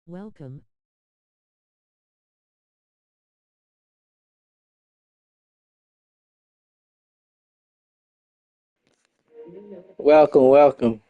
Welcome. Welcome, welcome.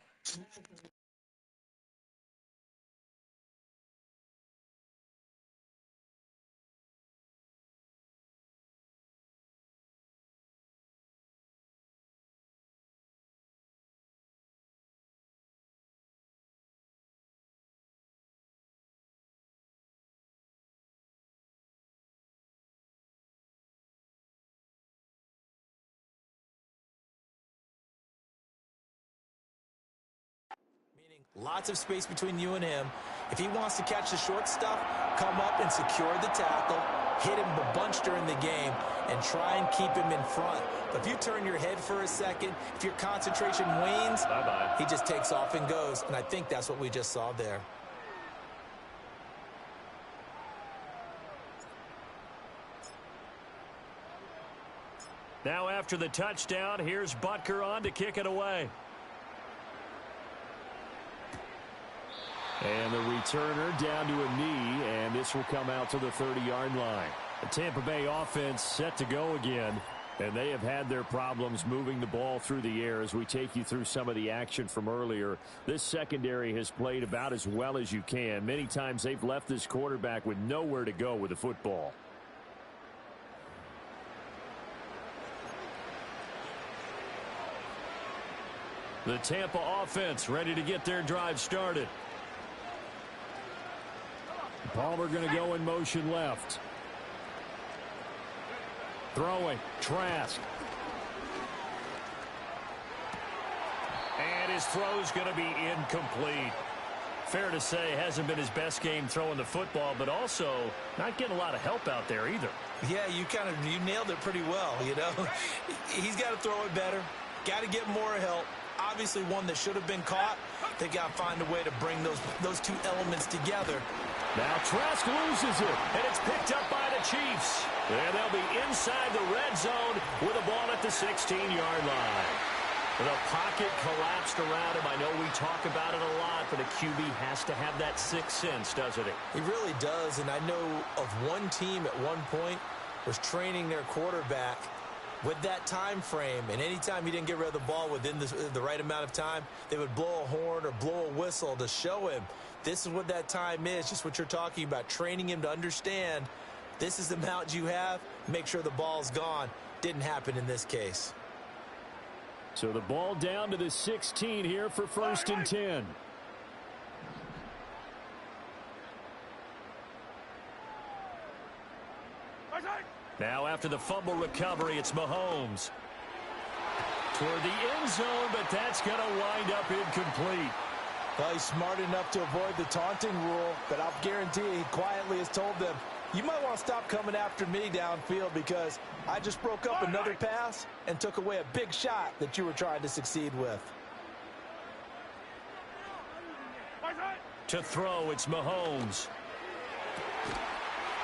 Lots of space between you and him. If he wants to catch the short stuff, come up and secure the tackle, hit him a bunch during the game, and try and keep him in front. But if you turn your head for a second, if your concentration wanes, he just takes off and goes. And I think that's what we just saw there. Now after the touchdown, here's Butker on to kick it away. And the returner down to a knee, and this will come out to the 30-yard line. The Tampa Bay offense set to go again, and they have had their problems moving the ball through the air. As we take you through some of the action from earlier, this secondary has played about as well as you can. Many times they've left this quarterback with nowhere to go with the football. The Tampa offense ready to get their drive started. Palmer going to go in motion left. Throwing. Trask. And his throw's going to be incomplete. Fair to say, hasn't been his best game throwing the football, but also not getting a lot of help out there either. Yeah, you nailed it pretty well, you know. He's got to throw it better. Got to get more help. Obviously one that should have been caught. They got to find a way to bring those two elements together. Now Trask loses it, and it's picked up by the Chiefs. And they'll be inside the red zone with a ball at the 16-yard line. The pocket collapsed around him. I know we talk about it a lot, but a QB has to have that sixth sense, doesn't it? He really does, and I know of one team at one point was training their quarterback with that time frame, and anytime he didn't get rid of the ball within the right amount of time, they would blow a horn or blow a whistle to show him this is what that time is, just what you're talking about, training him to understand this is the amount you have, make sure the ball's gone. Didn't happen in this case. So the ball down to the 16 here for 1st and 10. Now after the fumble recovery, it's Mahomes. Toward the end zone, but that's going to wind up incomplete. Well, he's smart enough to avoid the taunting rule, but I'll guarantee he quietly has told them, you might want to stop coming after me downfield because I just broke up another pass and took away a big shot that you were trying to succeed with. To throw, it's Mahomes.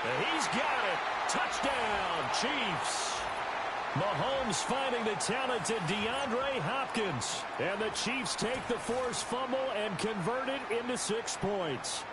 And he's got it. Touchdown, Chiefs. Mahomes finding the talented DeAndre Hopkins. And the Chiefs take the forced fumble and convert it into 6 points.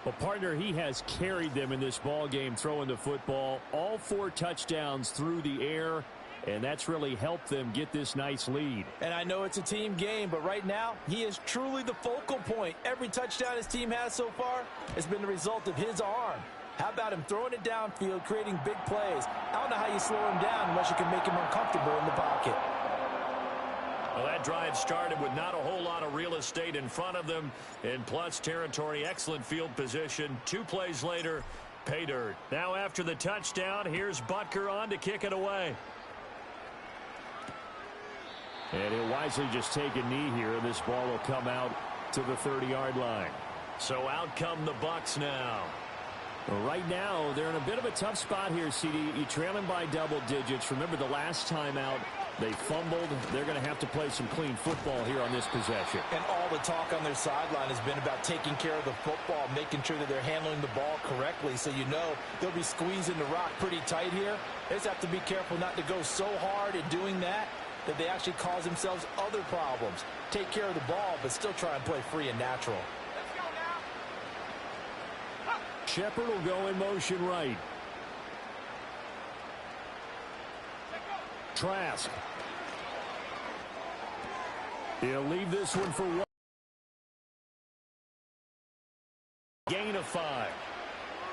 Well, partner, he has carried them in this ball game throwing the football. All 4 touchdowns through the air, and that's really helped them get this nice lead. And I know it's a team game, but right now, he is truly the focal point. Every touchdown his team has so far has been the result of his arm. How about him throwing it downfield, creating big plays? I don't know how you slow him down unless you can make him uncomfortable in the pocket. Well, that drive started with not a whole lot of real estate in front of them. In plus territory, excellent field position. 2 plays later, pay dirt. Now after the touchdown, here's Butker on to kick it away. And he'll wisely just take a knee here, and this ball will come out to the 30-yard line. So out come the Bucs now. Right now, they're in a bit of a tough spot here, CD. You're trailing by double digits. Remember the last time out, they fumbled. They're going to have to play some clean football here on this possession. And all the talk on their sideline has been about taking care of the football, making sure that they're handling the ball correctly. So you know they'll be squeezing the rock pretty tight here. They just have to be careful not to go so hard in doing that they actually cause themselves other problems. Take care of the ball, but still try and play free and natural. Shepard will go in motion right. Trask. He'll leave this one for one. Gain of 5.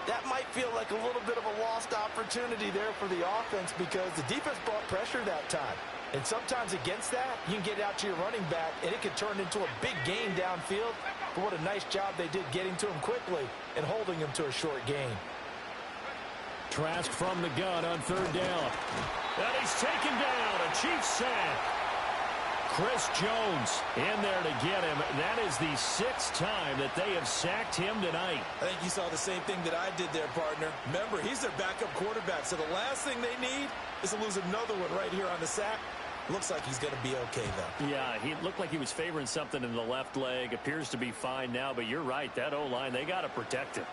That might feel like a little bit of a lost opportunity there for the offense because the defense brought pressure that time. And sometimes against that, you can get out to your running back, and it could turn into a big gain downfield. But what a nice job they did getting to him quickly and holding him to a short gain. Trask from the gun on 3rd down. And he's taken down. A Chiefs sack. Chris Jones in there to get him. That is the 6th time that they have sacked him tonight. I think you saw the same thing that I did there, partner. Remember, he's their backup quarterback, so the last thing they need is to lose another one right here on the sack. Looks like he's going to be okay, though. Yeah, he looked like he was favoring something in the left leg. Appears to be fine now, but you're right. That O-line, they got to protect him.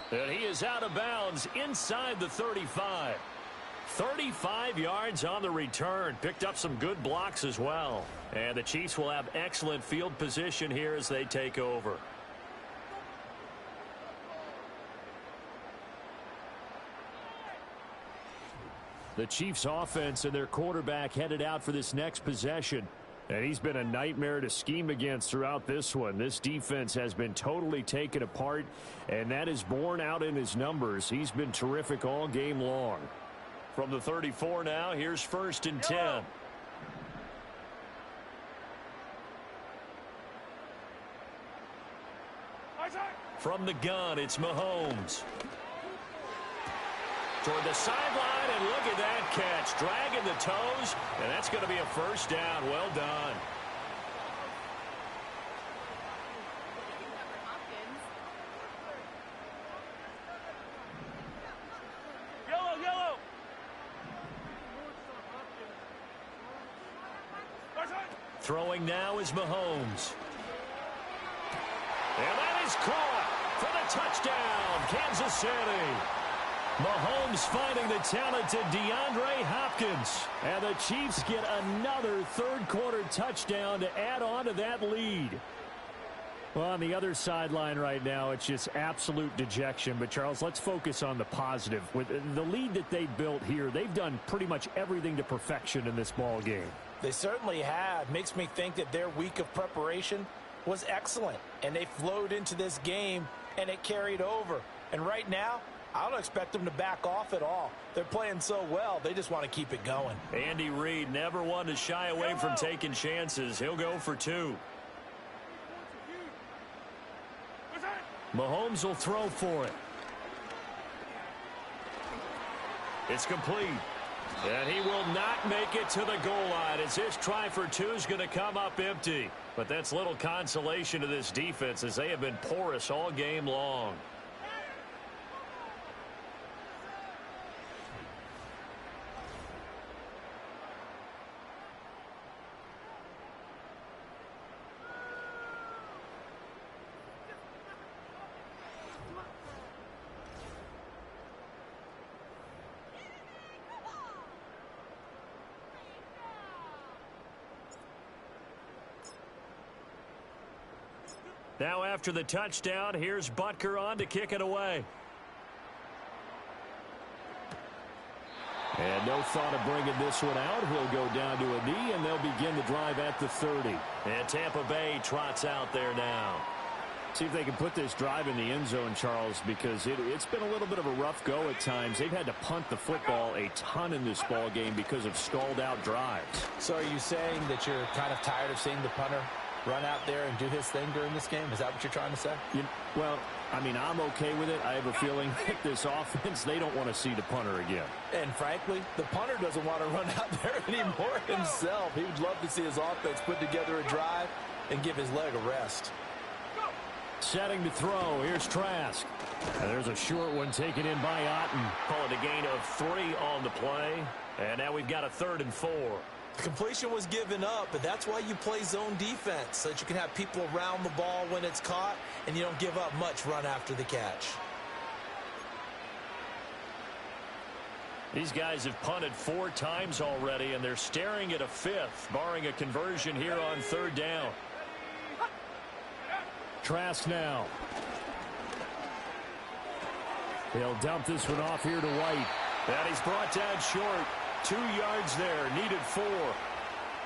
And he is out of bounds inside the 35. 35 yards on the return. Picked up some good blocks as well. And the Chiefs will have excellent field position here as they take over. The Chiefs offense and their quarterback headed out for this next possession. And he's been a nightmare to scheme against throughout this one. This defense has been totally taken apart, and that is borne out in his numbers. He's been terrific all game long. From the 34 now, here's 1st and 10. From the gun, it's Mahomes. Toward the sideline, and look at that catch. Dragging the toes, and that's going to be a 1st down. Well done. Yellow. Throwing now is Mahomes. And that is caught for the touchdown, Kansas City. Mahomes finding the talented DeAndre Hopkins. And the Chiefs get another 3rd quarter touchdown to add on to that lead. Well, on the other sideline right now, it's just absolute dejection. But, Charles, let's focus on the positive. With the lead that they built here, they've done pretty much everything to perfection in this ball game. They certainly have. Makes me think that their week of preparation was excellent. And they flowed into this game, and it carried over. And right now, I don't expect them to back off at all. They're playing so well, they just want to keep it going. Andy Reid never one to shy away from taking chances. He'll go for 2. Mahomes will throw for it. It's complete. And he will not make it to the goal line as this try for 2 is going to come up empty. But that's little consolation to this defense as they have been porous all game long. Now after the touchdown, here's Butker on to kick it away. And no thought of bringing this one out. He'll go down to a knee, and they'll begin the drive at the 30. And Tampa Bay trots out there now. See if they can put this drive in the end zone, Charles, because it's been a little bit of a rough go at times. They've had to punt the football a ton in this ball game because of stalled-out drives. So are you saying that you're kind of tired of seeing the punter run out there and do his thing during this game? Is that what you're trying to say? Well, I mean, I'm okay with it. I have a feeling that this offense, they don't want to see the punter again. And frankly, the punter doesn't want to run out there anymore himself. He would love to see his offense put together a drive and give his leg a rest. Setting to throw. Here's Trask. And there's a short one taken in by Otten. Call it a gain of 3 on the play. And now we've got a 3rd and 4. The completion was given up, but that's why you play zone defense, so that you can have people around the ball when it's caught, and you don't give up much run after the catch. These guys have punted 4 times already, and they're staring at a 5th, barring a conversion here on 3rd down. Trask now. He'll dump this one off here to White. And he's brought down short. 2 yards there, needed 4.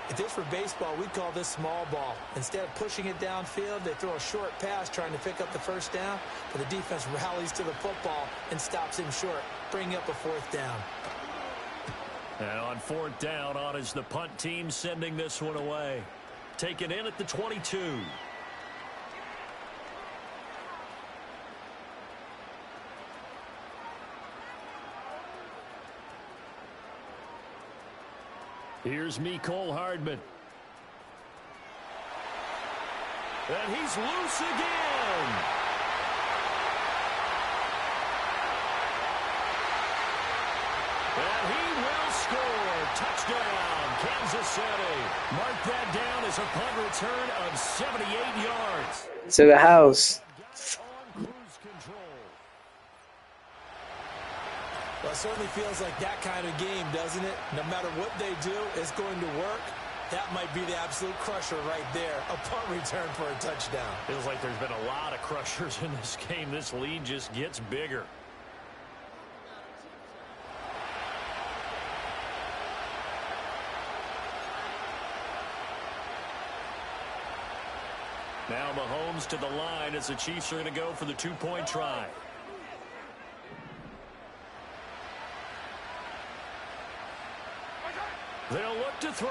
If this were baseball, we'd call this small ball. Instead of pushing it downfield, they throw a short pass trying to pick up the 1st down, but the defense rallies to the football and stops him short, bringing up a 4th down. And on 4th down, on is the punt team sending this one away. Taken in at the 22. Here's Mecole Hardman. And he's loose again. And he will score. Touchdown, Kansas City. Mark that down as a punt return of 78 yards. To the house. Well, it certainly feels like that kind of game, doesn't it? No matter what they do, it's going to work. That might be the absolute crusher right there. A punt return for a touchdown. Feels like there's been a lot of crushers in this game. This lead just gets bigger. Now Mahomes to the line as the Chiefs are going to go for the 2-point try. They'll look to throw.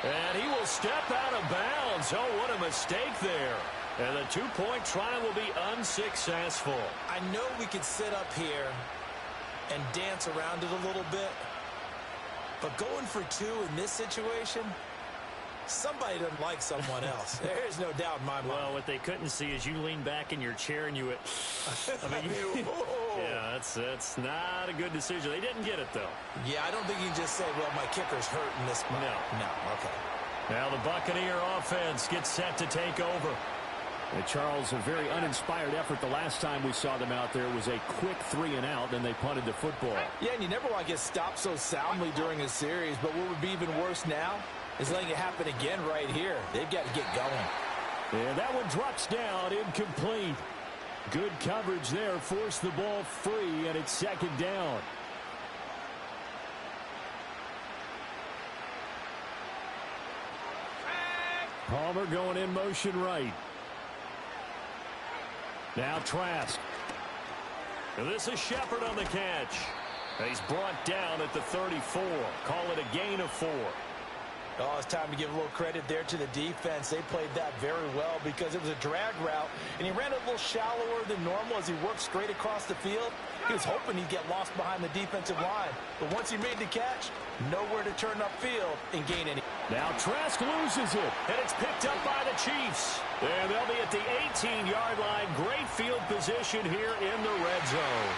And he will step out of bounds. Oh, what a mistake there. And the 2-point try will be unsuccessful. I know we could sit up here and dance around it a little bit, but going for 2 in this situation, somebody doesn't like someone else. There's no doubt in my mind. Well, what they couldn't see is you lean back in your chair and you yeah, that's not a good decision. They didn't get it, though. Yeah, I don't think you can just say, well, my kicker's hurt in this spot. No, okay. Now the Buccaneer offense gets set to take over. And Charles, a very uninspired effort the last time we saw them out there. It was a quick 3 and out, then they punted the football. Yeah, and you never want to get stopped so soundly during a series, but what would be even worse now is letting it happen again right here. They've got to get going. And that one drops down, incomplete. Good coverage there, forced the ball free, and it's 2nd down. Palmer going in motion right. Now Trask. And this is Shepard on the catch. And he's brought down at the 34. Call it a gain of 4. Oh, it's time to give a little credit there to the defense. They played that very well because it was a drag route, and he ran a little shallower than normal as he worked straight across the field. He was hoping he'd get lost behind the defensive line, but once he made the catch, nowhere to turn upfield and gain any. Now Trask loses it, and it's picked up by the Chiefs. And they'll be at the 18-yard line. Great field position here in the red zone.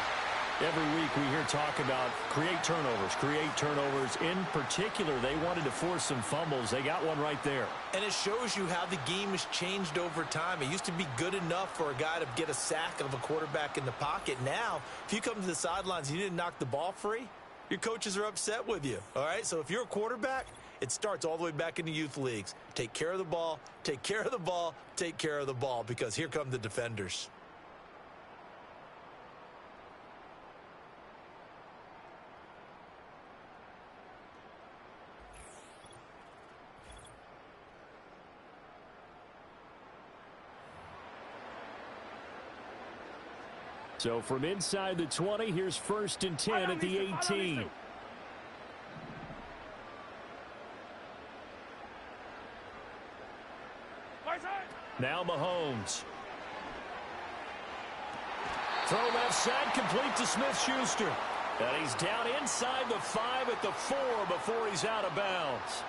Every week we hear talk about create turnovers. In particular, they wanted to force some fumbles. They got one right there. And it shows you how the game has changed over time. It used to be good enough for a guy to get a sack of a quarterback in the pocket. Now, if you come to the sidelines and you didn't knock the ball free, your coaches are upset with you. All right, so if you're a quarterback, it starts all the way back in the youth leagues. Take care of the ball, take care of the ball, take care of the ball, because here come the defenders. So from inside the 20, here's 1st and 10 at the 18. Now Mahomes. Throw left side, complete to Smith-Schuster. And he's down inside the 5 at the 4 before he's out of bounds.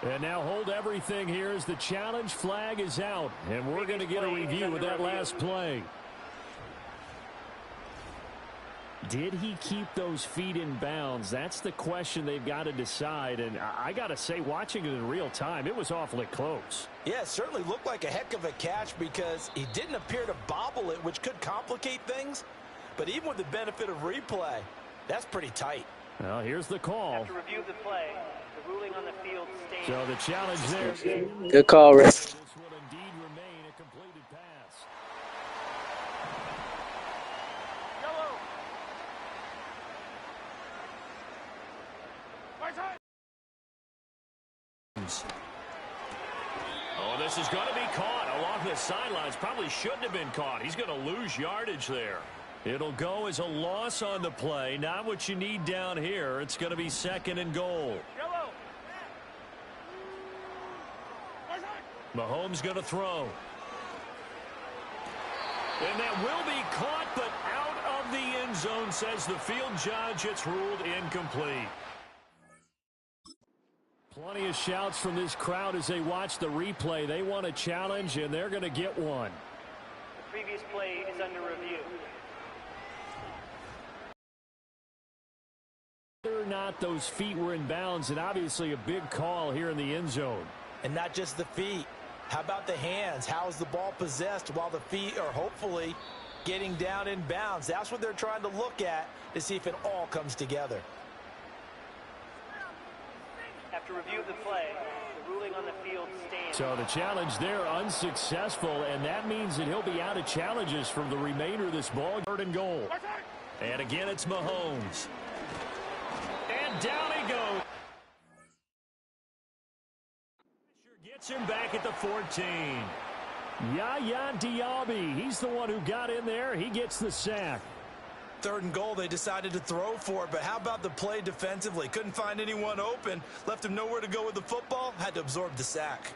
And now hold everything here as the challenge flag is out. And we're going to get a review of that last play. Did he keep those feet in bounds? That's the question they've got to decide. And I got to say, watching it in real time, it was awfully close. Yeah, it certainly looked like a heck of a catch because he didn't appear to bobble it, which could complicate things. But even with the benefit of replay, that's pretty tight. Well, here's the call. After review of the play, the ruling on the field stands. So the challenge there. Good call, Rick. This will indeed remain a completed pass. Yellow. Oh, this is going to be caught along the sidelines. Probably shouldn't have been caught. He's going to lose yardage there. It'll go as a loss on the play. Not what you need down here. It's going to be 2nd and goal. Yellow. Mahomes going to throw. And that will be caught, but out of the end zone, says the field judge. It's ruled incomplete. Plenty of shouts from this crowd as they watch the replay. They want a challenge, and they're going to get one. The previous play is under review. Whether or not those feet were in bounds, and obviously a big call here in the end zone. And not just the feet. How about the hands? How is the ball possessed while the feet are hopefully getting down in bounds? That's what they're trying to look at to see if it all comes together. After review of the play, the ruling on the field stands. So the challenge there unsuccessful, and that means that he'll be out of challenges from the remainder of this ball. 3rd and goal. And again, it's Mahomes. And down he goes. Gets him back at the 14. Yaya Diaby, he's the one who got in there. He gets the sack. 3rd and goal, they decided to throw for it, but how about the play defensively? Couldn't find anyone open, left him nowhere to go with the football, had to absorb the sack.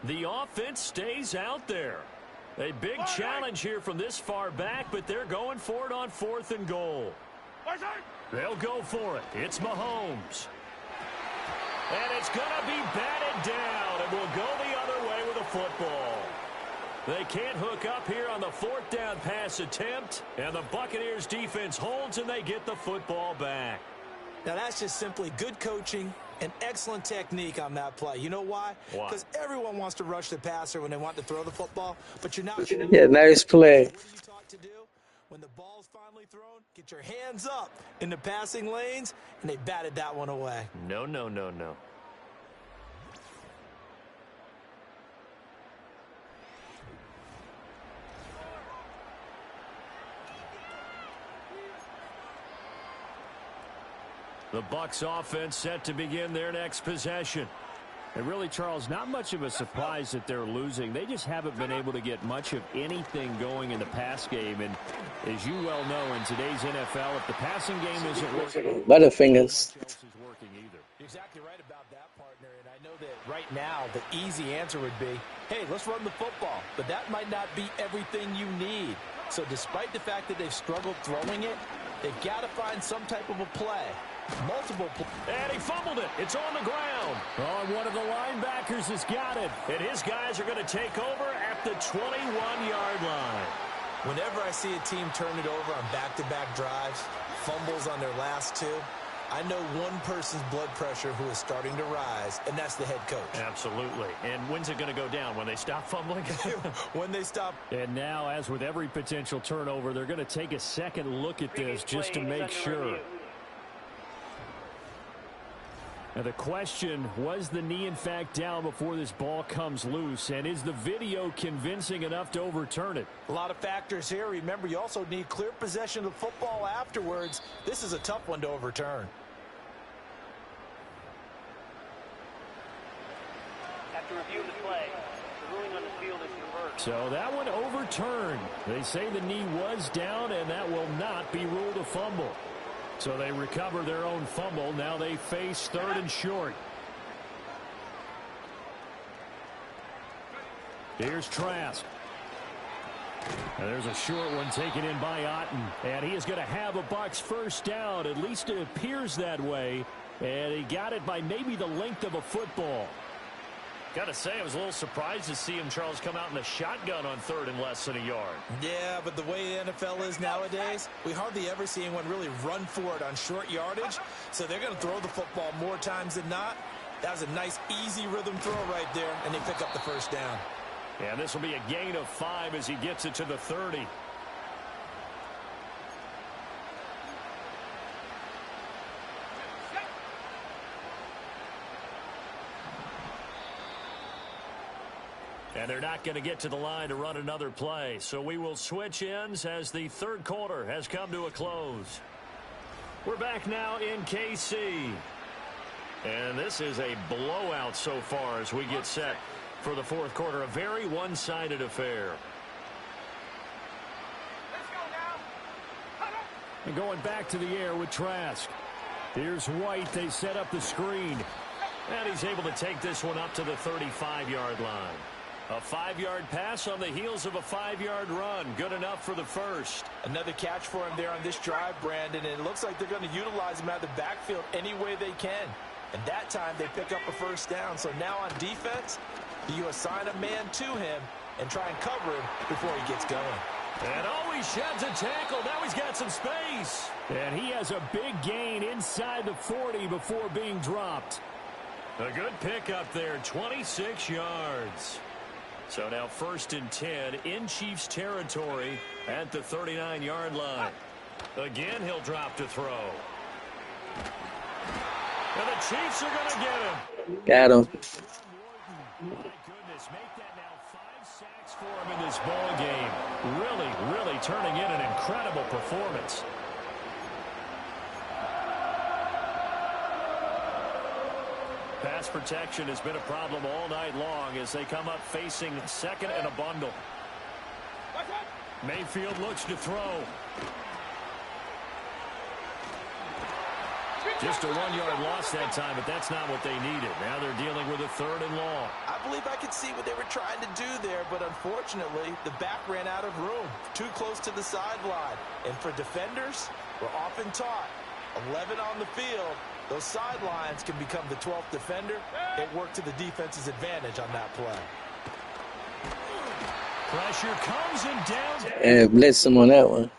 The offense stays out there. A big challenge here from this far back, but they're going for it on 4th and goal. They'll go for it. It's Mahomes. And it's going to be batted down, and will go the other way with a football. They can't hook up here on the 4th down pass attempt, and the Buccaneers defense holds, and they get the football back. Now, that's just simply good coaching and excellent technique on that play. You know why? Why? Because everyone wants to rush the passer when they want to throw the football, but you're not. Yeah, nice play. What are you taught to do? When the ball's finally thrown, get your hands up in the passing lanes, and they batted that one away. No, no, no, no. The Bucs offense set to begin their next possession. And really, Charles, not much of a surprise that they're losing. They just haven't been able to get much of anything going in the pass game. And as you well know, in today's NFL, if the passing game isn't working, Butterfingers. You're exactly right about that, partner. And I know that right now the easy answer would be, hey, let's run the football. But that might not be everything you need. So despite the fact that they've struggled throwing it, they've got to find some type of a play. Multiple plays. And he fumbled it. It's on the ground. Oh, one of the linebackers has got it. And his guys are going to take over at the 21-yard line. Whenever I see a team turn it over on back-to-back drives, fumbles on their last two, I know one person's blood pressure who is starting to rise, and that's the head coach. Absolutely. And when's it going to go down? When they stop fumbling? When they stop. And now, as with every potential turnover, they're going to take a second look at this just to make sure. Now the question, was the knee in fact down before this ball comes loose? And is the video convincing enough to overturn it? A lot of factors here. Remember, you also need clear possession of the football afterwards. This is a tough one to overturn. After review of the play, the ruling on the field is reversed. So that one overturned. They say the knee was down, and that will not be ruled a fumble. So they recover their own fumble. Now they face 3rd and short. Here's Trask. And there's a short one taken in by Otten. And he is going to have a Bucs first down. At least it appears that way And he got it by maybe the length of a football. Got to say, I was a little surprised to see him, Charles, come out in the shotgun on third and less than a yard. Yeah, but the way the NFL is nowadays, we hardly ever see anyone really run for it on short yardage. So they're going to throw the football more times than not. That was a nice, easy rhythm throw right there, and they pick up the first down. And this will be a gain of 5 as he gets it to the 30. And they're not going to get to the line to run another play. So we will switch ends as the third quarter has come to a close. We're back now in KC. And this is a blowout so far as we get set for the fourth quarter. A very one-sided affair. And going back to the air with Trask. Here's White. They set up the screen. And he's able to take this one up to the 35-yard line. A 5-yard pass on the heels of a 5-yard run. Good enough for the first. Another catch for him there on this drive, Brandon. And it looks like they're going to utilize him out of the backfield any way they can. And that time they pick up a first down. So now on defense, you assign a man to him and try and cover him before he gets going. And always sheds a tackle. Now he's got some space. And he has a big gain inside the 40 before being dropped. A good pickup there, 26 yards. So now 1st and 10 in Chiefs territory at the 39-yard line. Again, he'll drop to throw. And the Chiefs are going to get him. Got him. My goodness, make that now 5 sacks for him in this ball game. Really turning in an incredible performance. Pass protection has been a problem all night long as they come up facing second and a bundle. Mayfield looks to throw. Just a 1-yard loss that time, but that's not what they needed. Now they're dealing with a 3rd and long. I believe I could see what they were trying to do there, but unfortunately, the back ran out of room. Too close to the sideline. And for defenders, we're often taught 11 on the field. Those sidelines can become the 12th defender. It worked to the defense's advantage on that play. Pressure comes and down. And blitz him on that one.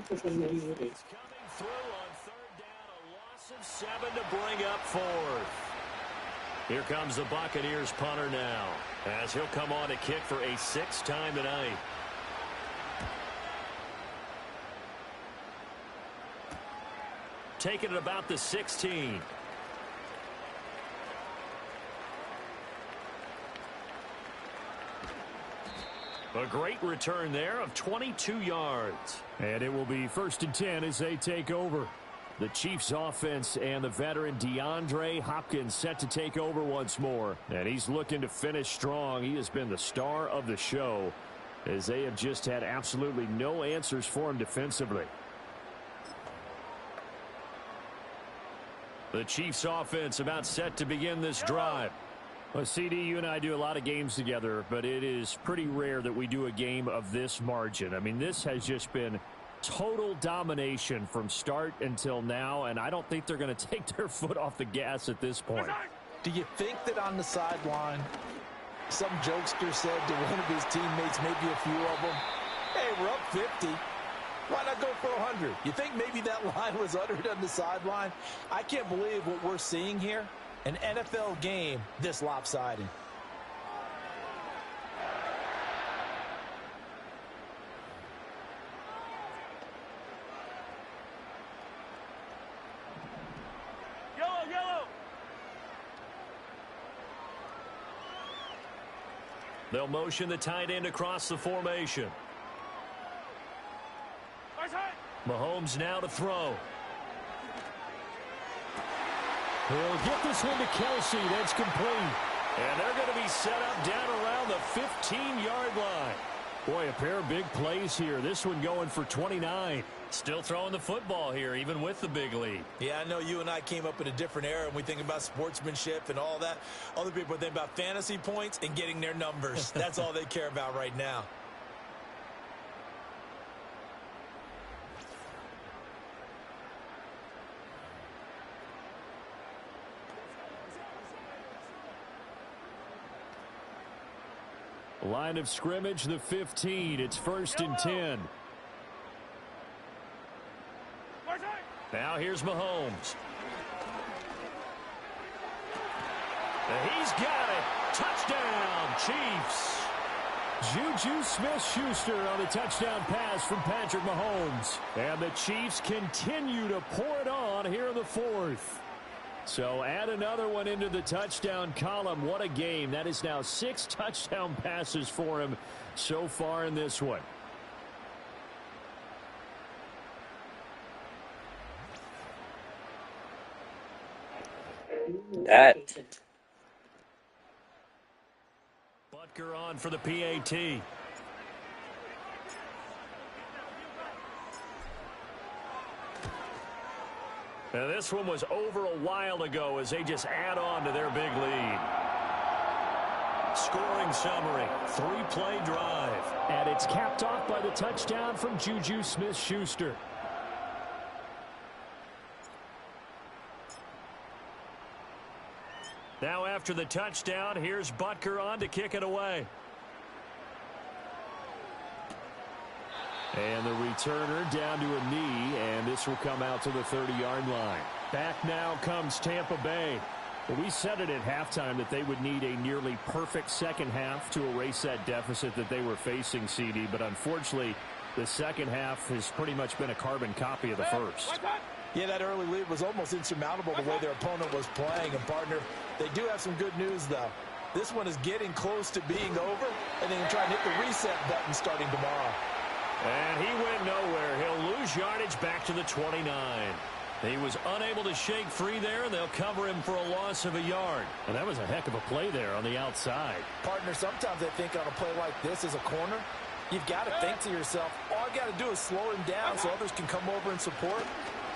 It's coming through on 3rd down. A loss of 7 to bring up 4th. Here comes the Buccaneers punter now, as he'll come on to kick for a 6th time tonight. Taking it about the 16. A great return there of 22 yards. And it will be 1st and 10 as they take over. The Chiefs offense and the veteran DeAndre Hopkins set to take over once more. And he's looking to finish strong. He has been the star of the show as they have just had absolutely no answers for him defensively. The Chiefs offense about set to begin this drive. Well, CD, you and I do a lot of games together, but it is pretty rare that we do a game of this margin. I mean, this has just been total domination from start until now, and I don't think they're going to take their foot off the gas at this point. Do you think that on the sideline, some jokester said to one of his teammates, maybe a few of them, hey, we're up 50. Why not go for 100? You think maybe that line was uttered on the sideline? I can't believe what we're seeing here. An NFL game this lopsided. Yellow. They'll motion the tight end across the formation. Mahomes now to throw. He'll get this one to Kelsey. That's complete. And they're going to be set up down around the 15-yard line. Boy, a pair of big plays here. This one going for 29. Still throwing the football here, even with the big lead. Yeah, I know you and I came up in a different era, and we think about sportsmanship and all that. Other people think about fantasy points and getting their numbers. That's all they care about right now. Line of scrimmage, the 15. It's 1st and 10. Now here's Mahomes. And he's got it. Touchdown, Chiefs. Juju Smith-Schuster on the touchdown pass from Patrick Mahomes. And the Chiefs continue to pour it on here in the 4th. So add another one into the touchdown column. What a game. That is now 6 touchdown passes for him so far in this one. That. Butker on for the PAT. Now this one was over a while ago as they just add on to their big lead. Scoring summary, 3-play drive. And it's capped off by the touchdown from Juju Smith-Schuster. Now after the touchdown, here's Butker on to kick it away. And the returner down to a knee, and this will come out to the 30-yard line. Back now comes Tampa Bay. Well, we said it at halftime that they would need a nearly perfect second half to erase that deficit that they were facing, CD. But unfortunately, the second half has pretty much been a carbon copy of the first. Yeah, that early lead was almost insurmountable the way their opponent was playing. And, partner, they do have some good news, though. This one is getting close to being over, and they can try and hit the reset button starting tomorrow. And he went nowhere. He'll lose yardage back to the 29. He was unable to shake free there, and they'll cover him for a loss of a yard. And that was a heck of a play there on the outside. Partner, sometimes I think on a play like this as a corner, you've got to think to yourself, all I got to do is slow him down so others can come over and support.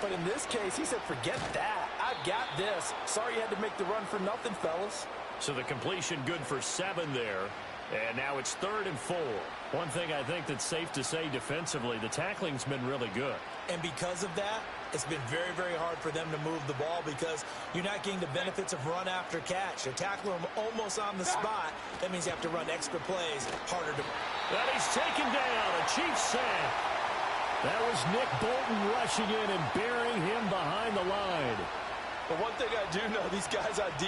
But in this case, he said, forget that. I've got this. Sorry you had to make the run for nothing, fellas. So the completion good for 7 there. And now it's 3rd and 4. One thing I think that's safe to say defensively, the tackling's been really good. And because of that, it's been very, very hard for them to move the ball because you're not getting the benefits of run after catch. They're tackling them almost on the spot. That means you have to run extra plays, harder to... Well, he's taken down. A Chiefs sack. That was Nick Bolton rushing in and burying him behind the line. But one thing I do know, these guys on